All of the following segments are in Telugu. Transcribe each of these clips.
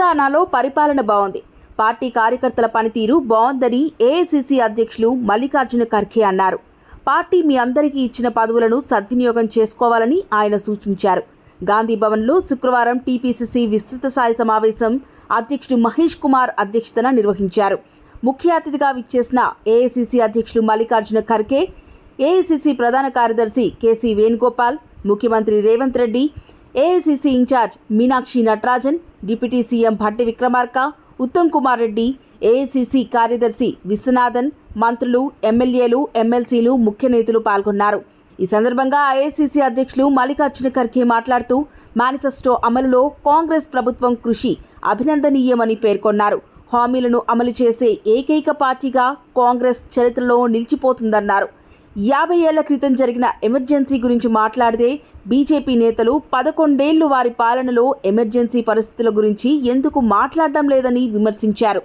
తెలంగాణలో పరిపాలన బాగుంది. పార్టీ కార్యకర్తల పనితీరు బాగుందని ఏఐసీసీ అధ్యక్షులు మల్లికార్జున ఖర్గే అన్నారు. పార్టీ మీ అందరికీ ఇచ్చిన పదవులను సద్వినియోగం చేసుకోవాలని ఆయన సూచించారు. గాంధీ భవన్లో శుక్రవారం టీపీసీసీ విస్తృత స్థాయి సమావేశం అధ్యక్షుడు మహేష్ కుమార్ అధ్యక్షతన నిర్వహించారు. ముఖ్య అతిథిగా విచ్చేసిన ఏఐసీసీ అధ్యక్షులు మల్లికార్జున ఖర్గే, ఏఐసీసీ ప్రధాన కార్యదర్శి కేసీ వేణుగోపాల్, ముఖ్యమంత్రి Revanth Reddy, AICC incharge Meenakshi Natarajan, deputy CM Bhatti Vikramarka, Uttam Kumar Reddy, AICC కార్యదర్శి విశ్వనాథన్, మంత్రులు, ఎమ్మెల్యేలు, ఎమ్మెల్సీలు, ముఖ్య నేతలు పాల్గొన్నారు. ఈ సందర్భంగా ఏఐసీసీ అధ్యక్షులు మల్లికార్జున ఖర్గే మాట్లాడుతూ మేనిఫెస్టో అమలులో కాంగ్రెస్ ప్రభుత్వం కృషి అభినందనీయమని పేర్కొన్నారు. హామీలను అమలు చేసే ఏకైక పార్టీగా కాంగ్రెస్ చరిత్రలో నిలిచిపోతుందన్నారు. 50 ఏళ్ల క్రితం జరిగిన ఎమర్జెన్సీ గురించి మాట్లాడితే బీజేపీ నేతలు 11 ఏళ్లు వారి పాలనలో ఎమర్జెన్సీ పరిస్థితుల గురించి ఎందుకు మాట్లాడడం లేదని విమర్శించారు.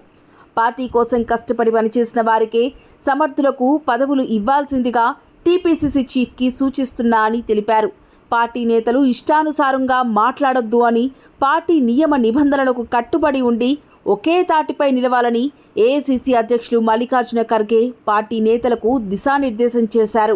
పార్టీ కోసం కష్టపడి పనిచేసిన వారికే సమర్థులకు పదవులు ఇవ్వాల్సిందిగా టీపీసీసీ చీఫ్కి సూచిస్తున్నా అని తెలిపారు. పార్టీ నేతలు ఇష్టానుసారంగా మాట్లాడొద్దు అని, పార్టీ నియమ నిబంధనలకు కట్టుబడి ఉండి ఒకే తాటిపై నిలవాలని ఏఐసీసీ అధ్యక్షులు మల్లికార్జున ఖర్గే పార్టీ నేతలకు దిశానిర్దేశం చేశారు.